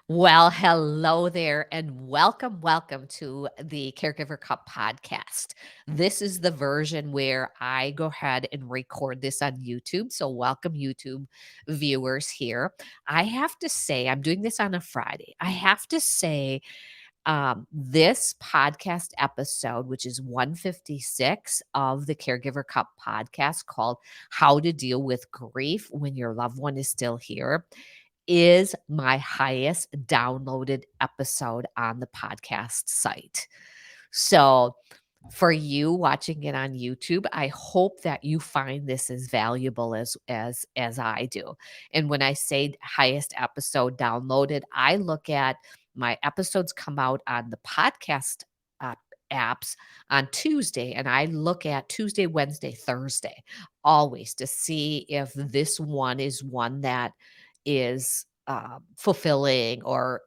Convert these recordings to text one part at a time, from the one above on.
Well, hello there and welcome to the Caregiver Cup podcast. This is the version where I go ahead and record this on YouTube. So, welcome, YouTube viewers here. I have to say, I'm doing this on a Friday. I have to say, this podcast episode, which is 156 of the Caregiver Cup podcast called How to Deal with Grief When Your Loved One is Still Here, is my highest downloaded episode on the podcast site. So, for you watching it on YouTube, I hope that you find this as valuable as I do. And when I say highest episode downloaded, I look at my episodes come out on the podcast uh, apps on Tuesday, and I look at Tuesday, Wednesday, Thursday always to see if this one is one that is fulfilling or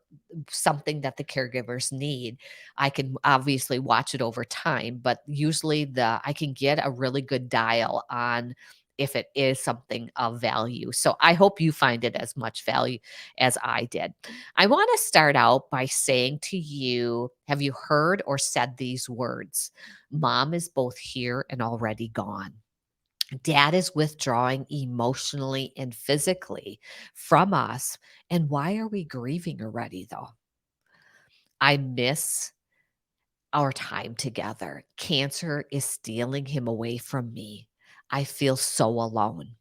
something that the caregivers need. I can obviously watch it over time, but usually I can get a really good dial on if it is something of value. So I hope you find it as much value as I did. I want to start out by saying to you, have you heard or said these words? Mom is both here and already gone. Dad is withdrawing emotionally and physically from us. And why are we grieving already, though? I miss our time together. Cancer is stealing him away from me. I feel so alone.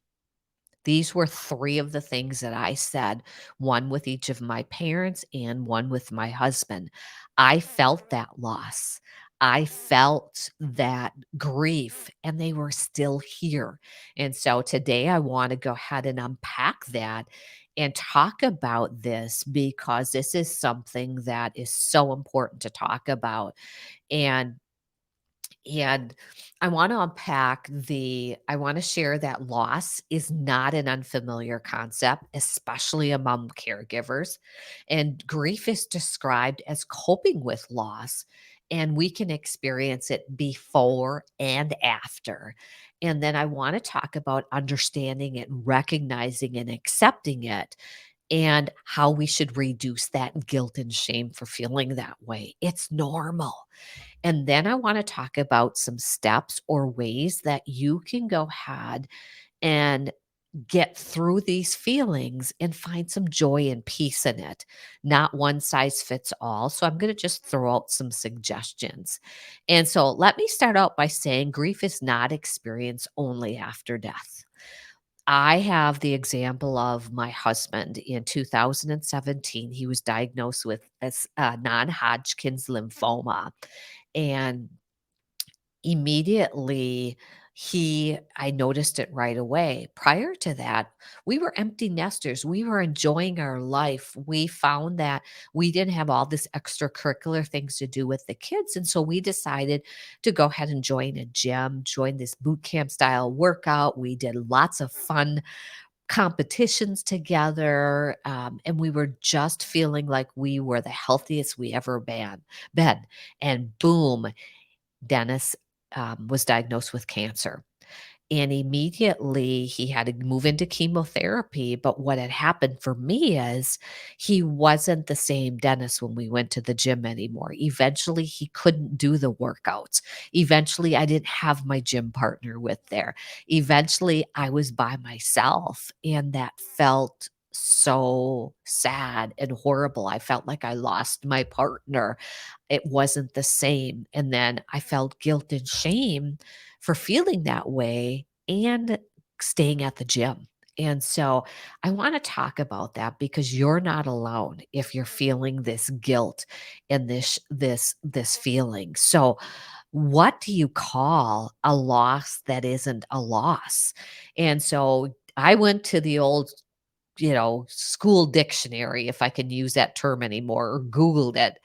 These were three of the things that I said, one with each of my parents and one with my husband. I felt that loss. I felt that grief, and they were still here. And so today I want to go ahead and unpack that and talk about this because this is something that is so important to talk about. And and I want to I want to share that loss is not an unfamiliar concept, especially among caregivers. And grief is described as coping with loss, and we can experience it before and after. And then I want to talk about understanding it, and recognizing and accepting it, and how we should reduce that guilt and shame for feeling that way. It's normal. And then I want to talk about some steps or ways that you can go ahead and get through these feelings and find some joy and peace in it. Not one size fits all. So I'm going to just throw out some suggestions. And so let me start out by saying grief is not experienced only after death. I have the example of my husband in 2017. He was diagnosed with non Hodgkin's lymphoma. And immediately I noticed it right away. Prior to that, we were empty nesters. We were enjoying our life. We found that we didn't have all this extracurricular things to do with the kids. And so we decided to go ahead and join a gym, join this boot camp style workout. We did lots of fun competitions together. And we were just feeling like we were the healthiest we ever been. And boom, Dennis was diagnosed with cancer. And immediately he had to move into chemotherapy. But what had happened for me is he wasn't the same Dennis when we went to the gym anymore. Eventually, he couldn't do the workouts. Eventually, I didn't have my gym partner with there. Eventually, I was by myself, and that felt so sad and horrible. I felt like I lost my partner. It wasn't the same. And then I felt guilt and shame for feeling that way and staying at the gym. And so I want to talk about that because you're not alone if you're feeling this guilt and this feeling. So what do you call a loss that isn't a loss? And so I went to the old school dictionary, if I can use that term anymore, or Googled it.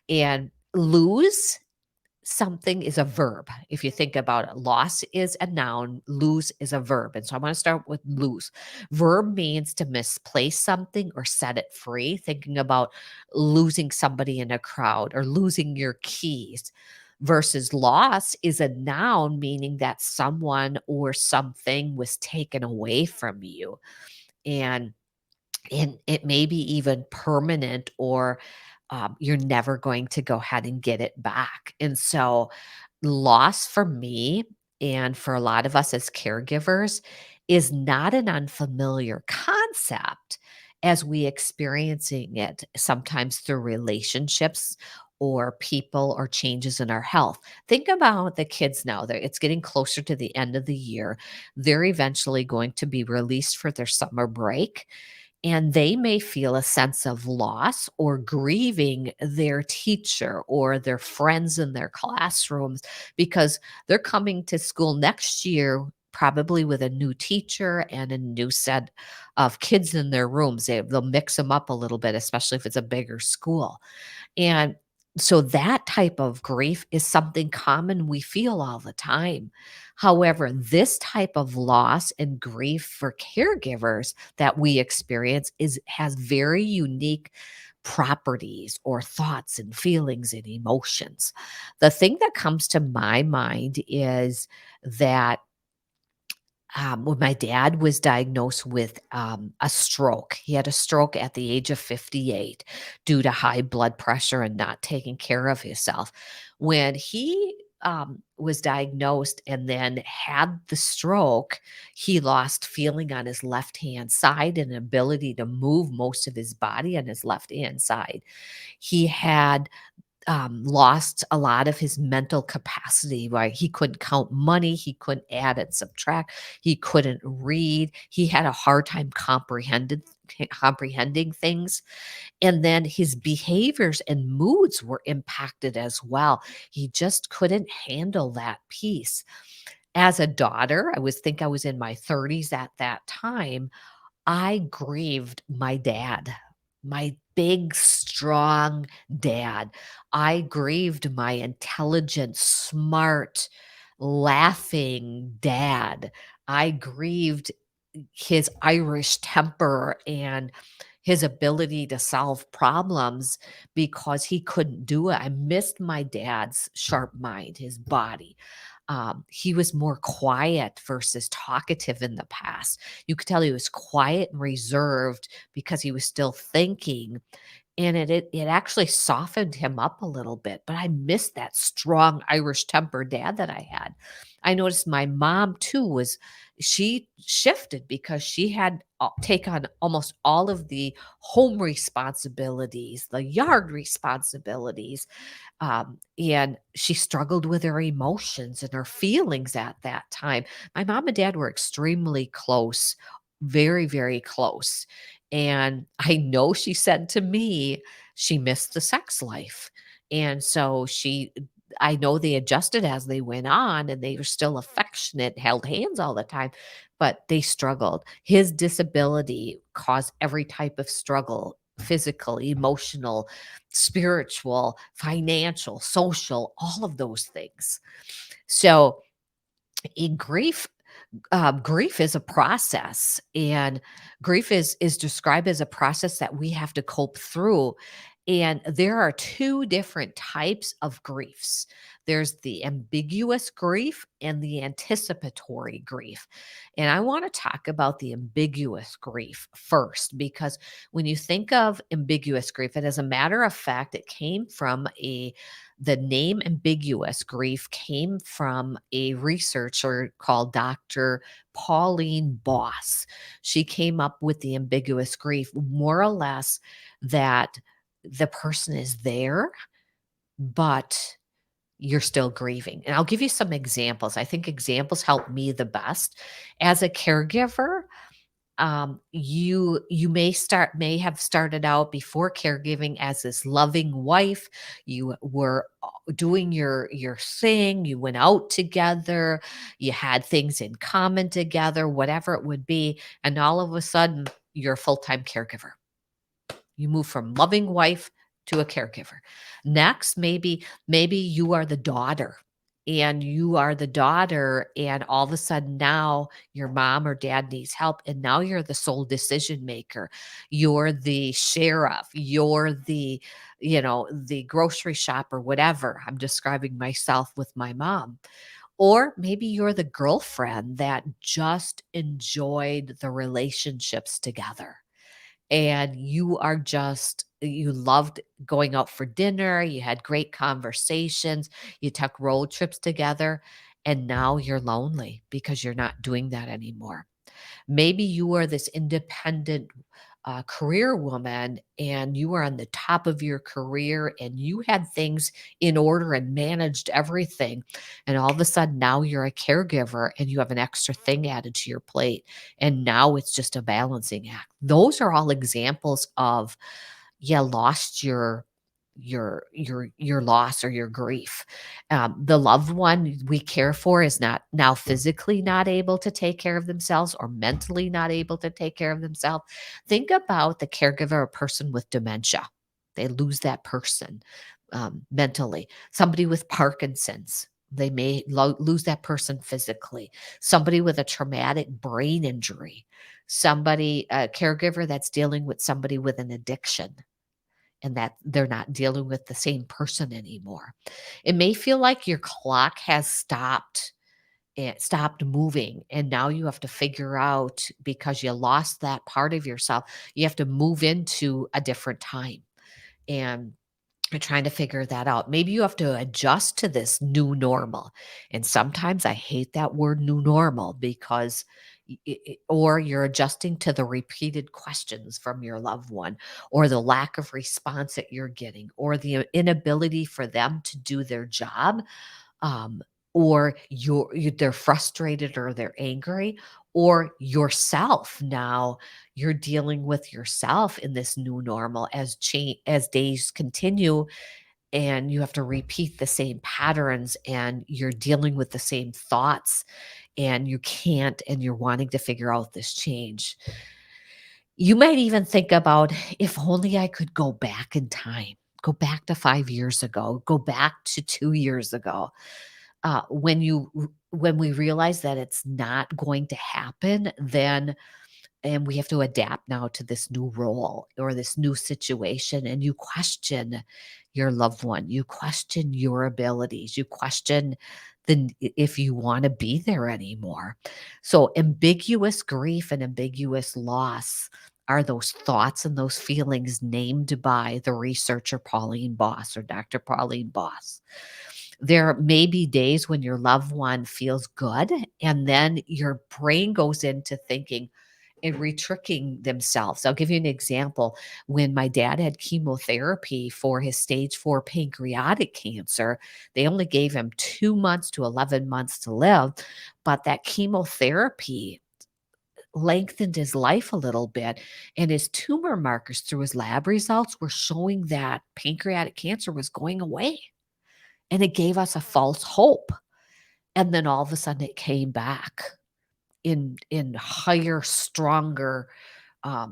And lose something is a verb. If you think about it, loss is a noun, lose is a verb. And so I want to start with lose. Verb means to misplace something or set it free, thinking about losing somebody in a crowd or losing your keys. Versus loss is a noun, meaning that someone or something was taken away from you. And and it may be even permanent, or you're never going to go ahead and get it back. And so, loss for me and for a lot of us as caregivers is not an unfamiliar concept as we experiencing it sometimes through relationships or people or changes in our health. Think about the kids now. It's getting closer to the end of the year. They're eventually going to be released for their summer break, and they may feel a sense of loss or grieving their teacher or their friends in their classrooms, because they're coming to school next year probably with a new teacher and a new set of kids in their rooms. They'll mix them up a little bit, especially if it's a bigger school. And so that type of grief is something common we feel all the time. However, this type of loss and grief for caregivers that we experience is has very unique properties or thoughts and feelings and emotions. The thing that comes to my mind is that when my dad was diagnosed with a stroke, he had a stroke at the age of 58 due to high blood pressure and not taking care of himself. When he was diagnosed and then had the stroke, he lost feeling on his left hand side and ability to move most of his body on his left hand side. He had lost a lot of his mental capacity, right? He couldn't count money, he couldn't add and subtract, he couldn't read, he had a hard time comprehending things. And then his behaviors and moods were impacted as well. He just couldn't handle that piece. As a daughter, I was in my 30s at that time. I grieved my dad, my big, strong dad. I grieved my intelligent, smart, laughing dad. I grieved his Irish temper and his ability to solve problems because he couldn't do it. I missed my dad's sharp mind, his body. He was more quiet versus talkative in the past. You could tell he was quiet and reserved because he was still thinking, and it actually softened him up a little bit, but I missed that strong Irish tempered dad that I had. I noticed my mom too was she shifted because she had take on almost all of the home responsibilities, the yard responsibilities, and she struggled with her emotions and her feelings at that time. My mom and dad were extremely close, very, very close. And I know she said to me she missed the sex life. And so I know they adjusted as they went on and they were still affectionate, held hands all the time, but they struggled. His disability caused every type of struggle: physical, emotional, spiritual, financial, social, all of those things. So, in grief is a process, and grief is described as a process that we have to cope through. And there are two different types of griefs. There's the ambiguous grief and the anticipatory grief. And I want to talk about the ambiguous grief first, because when you think of ambiguous grief, and as a matter of fact, it came from a the name ambiguous grief came from a researcher called Dr. Pauline Boss. She came up with the ambiguous grief, more or less that the person is there, but you're still grieving. And I'll give you some examples. I think examples help me the best. As a caregiver, you may have started out before caregiving as this loving wife. You were doing your thing, you went out together, you had things in common together, whatever it would be, and all of a sudden you're a full-time caregiver. You move from loving wife to a caregiver. Next, maybe you are the daughter, and all of a sudden now your mom or dad needs help, and now you're the sole decision maker. You're the sheriff, you're the grocery shopper, whatever. I'm describing myself with my mom. Or maybe you're the girlfriend that just enjoyed the relationships together, and you loved going out for dinner, you had great conversations, you took road trips together, and now you're lonely because you're not doing that anymore. Maybe you are this independent career woman and you were on the top of your career and you had things in order and managed everything. And all of a sudden, now you're a caregiver and you have an extra thing added to your plate. And now it's just a balancing act. Those are all examples of you lost your loss or your grief. The loved one we care for is not now physically not able to take care of themselves or mentally not able to take care of themselves. Think about the caregiver, a person with dementia. They lose that person mentally. Somebody with Parkinson's. They may lose that person physically. Somebody with a traumatic brain injury. Somebody, a caregiver that's dealing with somebody with an addiction and that they're not dealing with the same person anymore. It may feel like your clock has stopped moving and now you have to figure out because you lost that part of yourself, you have to move into a different time. And you're trying to figure that out. Maybe you have to adjust to this new normal. And sometimes I hate that word new normal because, or you're adjusting to the repeated questions from your loved one, or the lack of response that you're getting, or the inability for them to do their job, um, or they're frustrated or they're angry, or yourself. Now you're dealing with yourself in this new normal as change as days continue, and you have to repeat the same patterns and you're dealing with the same thoughts and you can't and you're wanting to figure out this change. You might even think about if only I could go back in time, go back to 5 years ago, go back to 2 years ago. When we realize that it's not going to happen, then and we have to adapt now to this new role or this new situation, and you question your loved one, you question your abilities, you question if you want to be there anymore. So ambiguous grief and ambiguous loss are those thoughts and those feelings named by the researcher Pauline Boss or Dr. Pauline Boss. There may be days when your loved one feels good, and then your brain goes into thinking and retricking themselves. I'll give you an example. When my dad had chemotherapy for his stage 4 pancreatic cancer, they only gave him 2 months to 11 months to live, but that chemotherapy lengthened his life a little bit, and his tumor markers through his lab results were showing that pancreatic cancer was going away, and it gave us a false hope. And then all of a sudden it came back in higher, stronger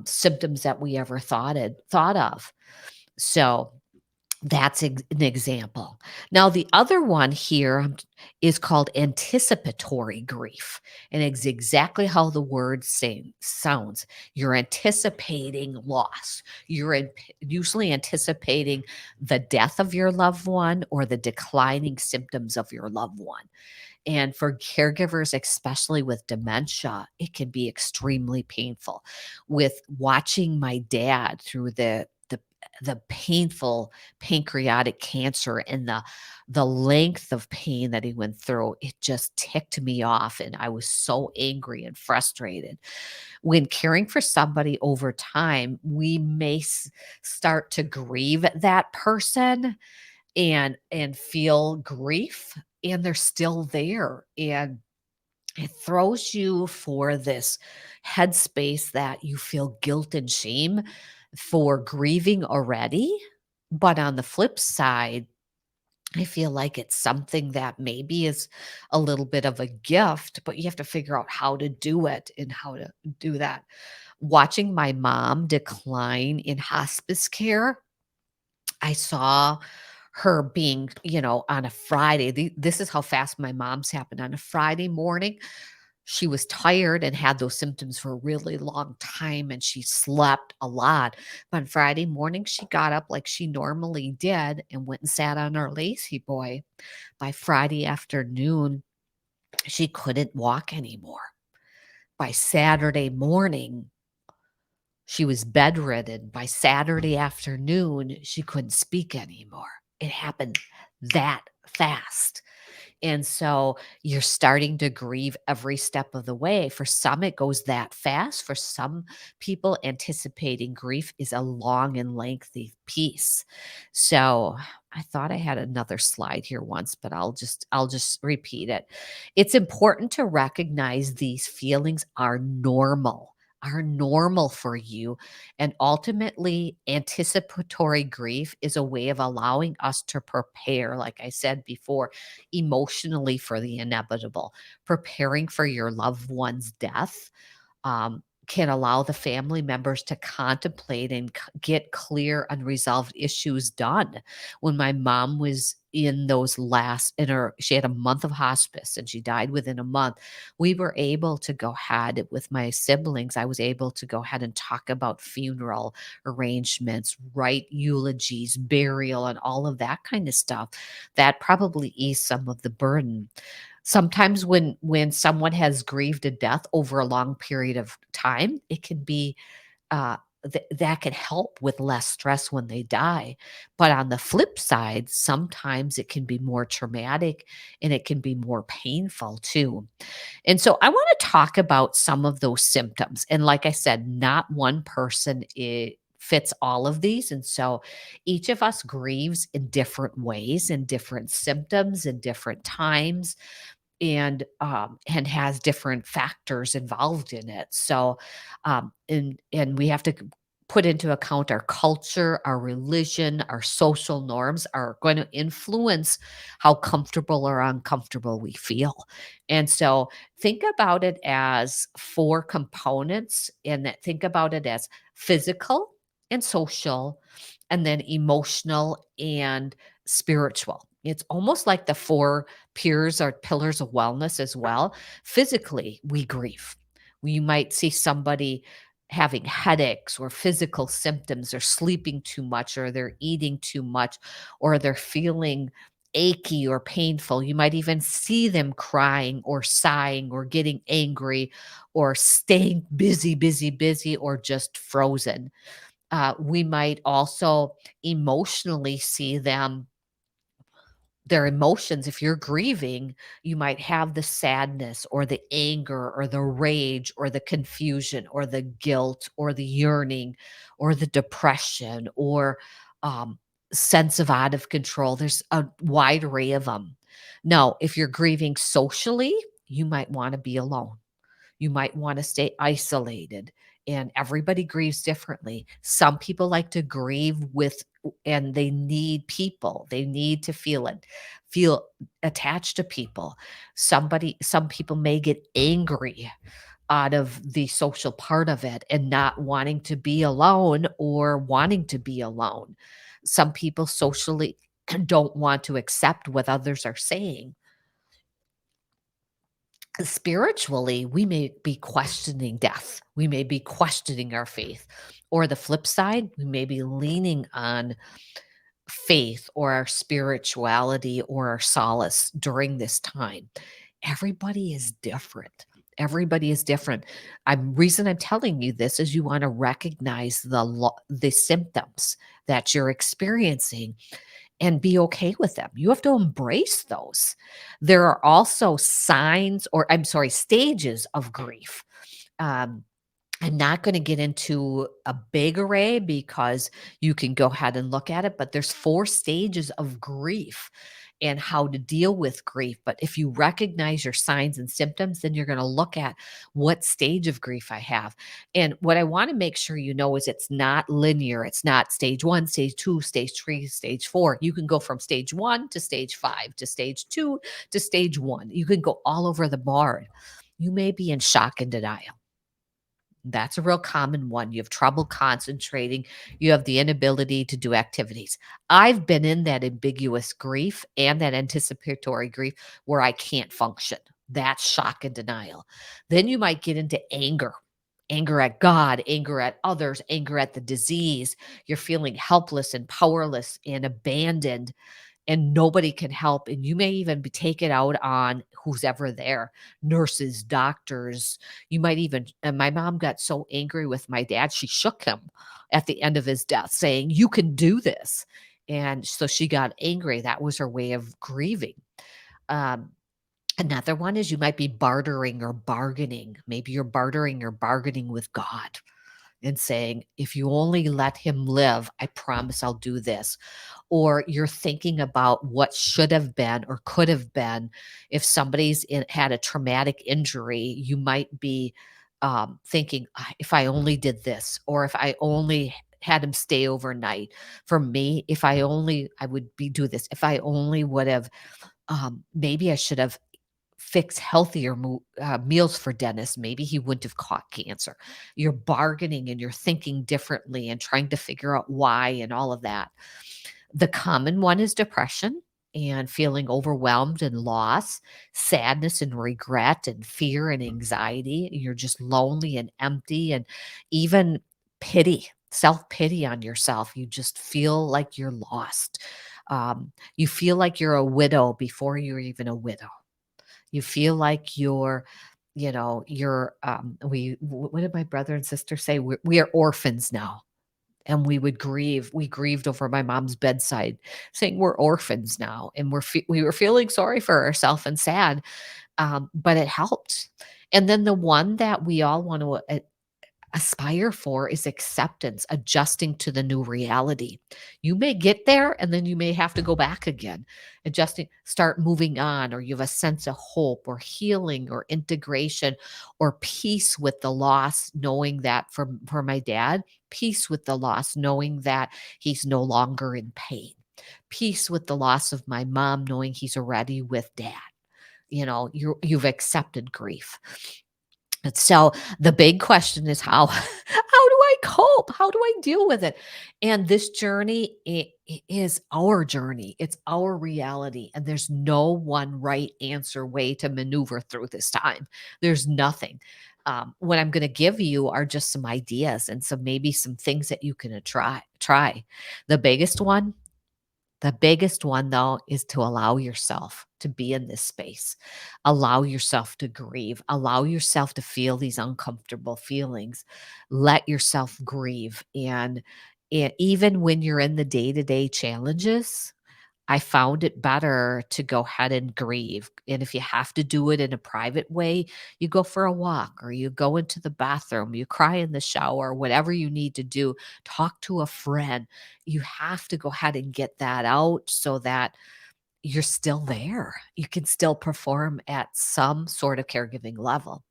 symptoms that we ever thought of. So that's an example. Now, the other one here is called anticipatory grief, and it's exactly how the word sounds. You're anticipating loss. Usually anticipating the death of your loved one or the declining symptoms of your loved one. And for caregivers, especially with dementia, it can be extremely painful. With watching my dad through the painful pancreatic cancer and the length of pain that he went through, it just ticked me off, and I was so angry and frustrated. When caring for somebody over time, we may start to grieve that person and feel grief, and they're still there, and it throws you for this headspace that you feel guilt and shame for grieving already. But on the flip side, I feel like it's something that maybe is a little bit of a gift, but you have to figure out how to do it and how to do that. Watching my mom decline in hospice care, I saw her being, on a Friday. This is how fast my mom's happened. On a Friday morning, she was tired and had those symptoms for a really long time and she slept a lot. But on Friday morning, she got up like she normally did and went and sat on her lazy boy. By Friday afternoon, she couldn't walk anymore. By Saturday morning, She was bedridden. By Saturday afternoon, she couldn't speak anymore. It happened that fast. And so you're starting to grieve every step of the way. For some, it goes that fast. For some people, anticipating grief is a long and lengthy piece. So I thought I had another slide here once, but I'll just repeat it. It's important to recognize these feelings are normal for you. And ultimately, anticipatory grief is a way of allowing us to prepare, like I said before, emotionally for the inevitable. Preparing for your loved one's death can allow the family members to contemplate and get clear unresolved issues done. When my mom was in those last in her she had a month of hospice and she died within a month, we were able to go ahead with my siblings. I was able to go ahead and talk about funeral arrangements, write eulogies, burial, and all of that kind of stuff. That probably eased some of the burden. Sometimes when someone has grieved a death over a long period of time, it can be, that can help with less stress when they die. But on the flip side, sometimes it can be more traumatic and it can be more painful too. And so I wanna talk about some of those symptoms, and like I said, not one person fits all of these, and so each of us grieves in different ways and different symptoms and different times and has different factors involved in it. So, and we have to put into account our culture, our religion, our social norms are going to influence how comfortable or uncomfortable we feel. And so, think about it as four components, and think about it as physical and social, and then emotional and spiritual. It's almost like the four peers are pillars of wellness as well. Physically, we grieve. You might see somebody having headaches or physical symptoms or sleeping too much or they're eating too much or they're feeling achy or painful. You might even see them crying or sighing or getting angry or staying busy, busy, busy, or just frozen. We might also emotionally see them their emotions. If you're grieving, you might have the sadness or the anger or the rage or the confusion or the guilt or the yearning or the depression or um, sense of out of control. There's a wide array of them. Now, if you're grieving socially, you might want to be alone. You might want to stay isolated, and everybody grieves differently. Some people like to grieve with and they need people. They need to feel attached to people. Some people may get angry out of the social part of it and not wanting to be alone or wanting to be alone. Some people socially don't want to accept what others are saying. Spiritually, we may be questioning death. We may be questioning our faith. Or the flip side, we may be leaning on faith or our spirituality or our solace during this time. Everybody is different. Everybody is different. Reason I'm telling you this is you want to recognize the symptoms that you're experiencing and be okay with them. You have to embrace those. There are also signs, or I'm sorry, stages of grief. Um, I'm not going to get into a big array because you can go ahead and look at it, but there's four stages of grief and how to deal with grief. But if you recognize your signs and symptoms, then you're going to look at what stage of grief I have. And what I want to make sure you know is it's not linear. It's not stage one, stage two, stage three, stage four. You can go from stage one to stage five to stage two to stage one. You can go all over the board. You may be in shock and denial. That's a real common one. You have trouble concentrating. You have the inability to do activities. I've been in that ambiguous grief and that anticipatory grief where I can't function. That's shock and denial. Then you might get into anger at God, anger at others, anger at the disease. You're feeling helpless and powerless and abandoned. and nobody can help, and you may even be take it out on who's ever there, nurses, doctors. You might even and my mom got so angry with my dad, she shook him at the end of his death saying, "You can do this." And so she got angry. That was her way of grieving. Um, Another one is you might be bartering or bargaining. Maybe you're bartering or bargaining with God and saying, "If you only let him live, I promise I'll do this." Or you're thinking about what should have been or could have been. If had a traumatic injury, you might be thinking, If I only did this, or if I only had him stay overnight. For me, if I only, I would be do this. If I only would have, maybe I should have fix healthier meals for Dennis, maybe he wouldn't have caught cancer. You're bargaining and you're thinking differently and trying to figure out why and all of that. The common one is depression and feeling overwhelmed and loss, sadness and regret and fear and anxiety. You're just lonely and empty, and even pity, self pity on yourself. You just feel like you're lost. You feel like you're a widow before you're even a widow. You feel like what did my brother and sister say? We are orphans now. And we would grieve. We grieved over my mom's bedside, saying we're orphans now, and we were feeling sorry for ourselves and sad, but it helped. And then the one that we all want to aspire for is acceptance, adjusting to the new reality. You may get there and then you may have to go back again, adjusting, start moving on, or you have a sense of hope or healing or integration or peace with the loss, knowing that for my dad, peace with the loss, knowing that he's no longer in pain, peace with the loss of my mom, knowing he's already with dad. You've accepted grief. And so the big question is how how do I cope? How do I deal with it? And this journey it is our journey. It's our reality, and there's no one right answer way to maneuver through this time. There's nothing. What I'm going to give you are just some ideas and maybe some things that you can try. The biggest one the biggest one, though, is to allow yourself to be in this space. Allow yourself to grieve. Allow yourself to feel these uncomfortable feelings. Let yourself grieve. And even when you're in the day to day challenges, I found it better to go ahead and grieve. And if you have to do it in a private way, you go for a walk or you go into the bathroom, you cry in the shower, whatever you need to do, talk to a friend. You have to go ahead and get that out so that you're still there. You can still perform at some sort of caregiving level.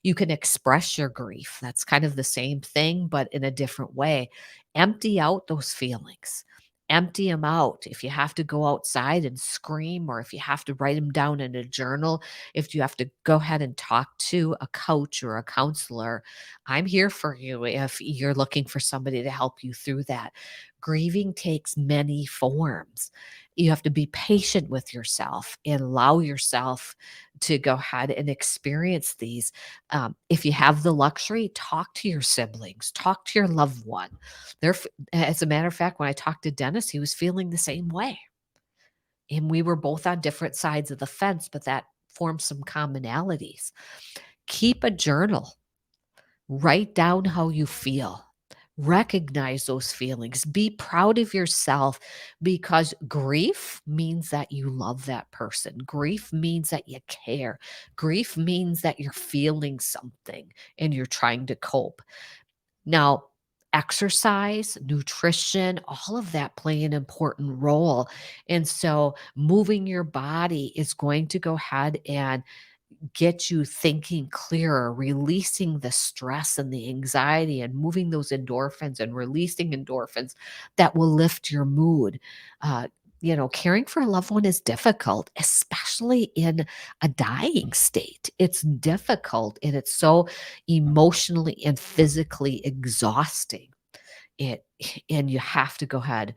You can express your grief. That's kind of the same thing, but in a different way. Empty out those feelings. Empty them out. If you have to go outside and scream, or if you have to write them down in a journal, if you have to go ahead and talk to a coach or a counselor, I'm here for you if you're looking for somebody to help you through that. Grieving takes many forms. You have to be patient with yourself and allow yourself to go ahead and experience these. If you have the luxury, talk to your siblings, talk to your loved one. As a matter of fact, when I talked to Dennis, he was feeling the same way. And we were both on different sides of the fence, but that formed some commonalities. Keep a journal. Write down how you feel. Recognize those feelings. Be proud of yourself because grief means that you love that person. Grief means that you care. Grief means that you're feeling something and you're trying to cope. Now, exercise, nutrition, all of that play an important role. And so, moving your body is going to go ahead and get you thinking clearer, releasing the stress and the anxiety and moving those endorphins and releasing endorphins that will lift your mood. Uh, Caring for a loved one is difficult, especially in a dying state. It's difficult and it's so emotionally and physically exhausting. It and you have to go ahead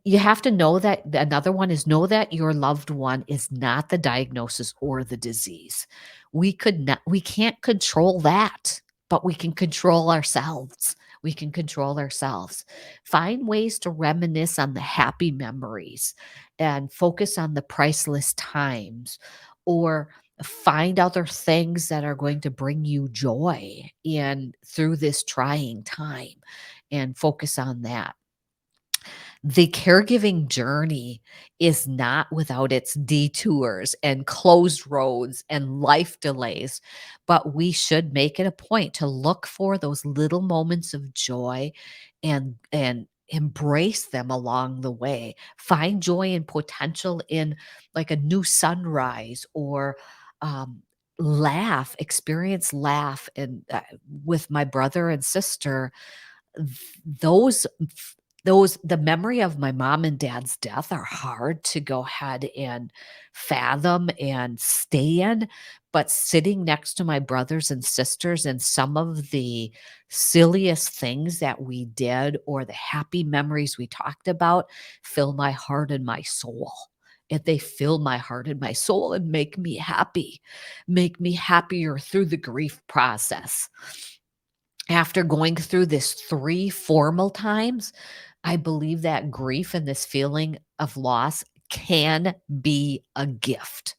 you have to know that another one is know that your loved one is not the diagnosis or the disease. We can't control that, but we can control ourselves. We can control ourselves. Find ways to reminisce on the happy memories and focus on the priceless times, or find other things that are going to bring you joy in through this trying time and focus on that. The caregiving journey is not without its detours and closed roads and life delays, but we should make it a point to look for those little moments of joy and embrace them along the way. Find joy and potential in like a new sunrise, or um, laugh and with my brother and sister. Those the memory of my mom and dad's death are hard to go ahead and fathom and stay in, but sitting next to my brothers and sisters and some of the silliest things that we did or the happy memories we talked about fill my heart and my soul. If they fill my heart and my soul and make me happier through the grief process. After going through this 3 formal times, I believe that grief and this feeling of loss can be a gift.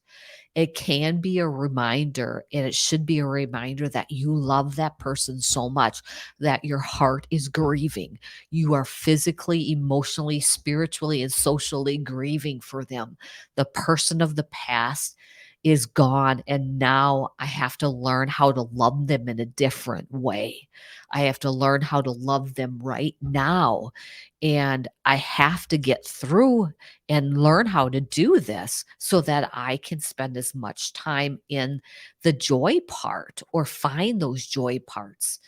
It can be a reminder, and it should be a reminder that you love that person so much that your heart is grieving. You are physically, emotionally, spiritually, and socially grieving for them. The person of the past is gone, and now I have to learn how to love them in a different way. I have to learn how to love them right now. And I have to get through and learn how to do this so that I can spend as much time in the joy part or find those joy parts.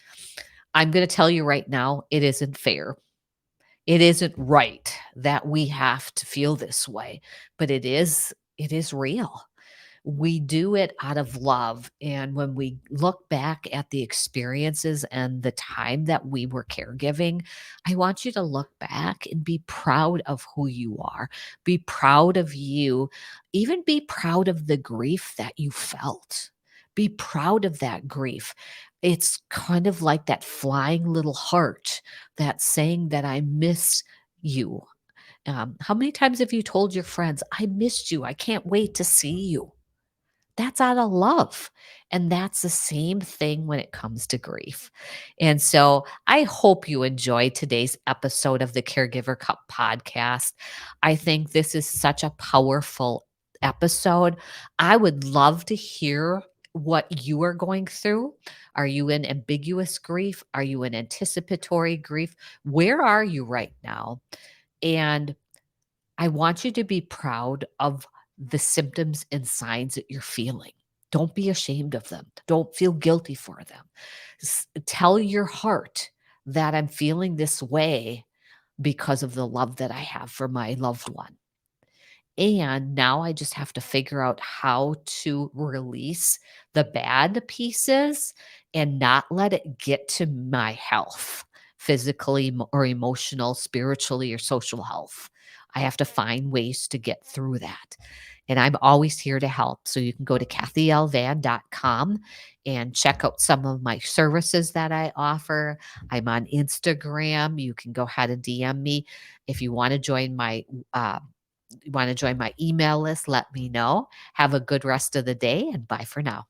I'm going to tell you right now, it isn't fair. It isn't right that we have to feel this way, but it is real. We do it out of love. And when we look back at the experiences and the time that we were caregiving, I want you to look back and be proud of who you are. Be proud of you. Even be proud of the grief that you felt. Be proud of that grief. It's kind of like that flying little heart that's saying that I miss you. How many times have you told your friends, I missed you? I can't wait to see you? That's out of love. And that's the same thing when it comes to grief. And so I hope you enjoyed today's episode of the Caregiver Cup podcast. I think this is such a powerful episode. I would love to hear what you are going through. Are you in ambiguous grief? Are you in anticipatory grief? Where are you right now? And I want you to be proud of the symptoms and signs that you're feeling. Don't be ashamed of them. Don't feel guilty for them. Tell your heart that I'm feeling this way because of the love that I have for my loved one. And now I just have to figure out how to release the bad pieces and not let it get to my health, physically or emotional, spiritually, or social health. I have to find ways to get through that. And I'm always here to help. So you can go to kathylvan.com and check out some of my services that I offer. I'm on Instagram. You can go ahead and DM me if you want to join my email list, let me know. Have a good rest of the day and bye for now.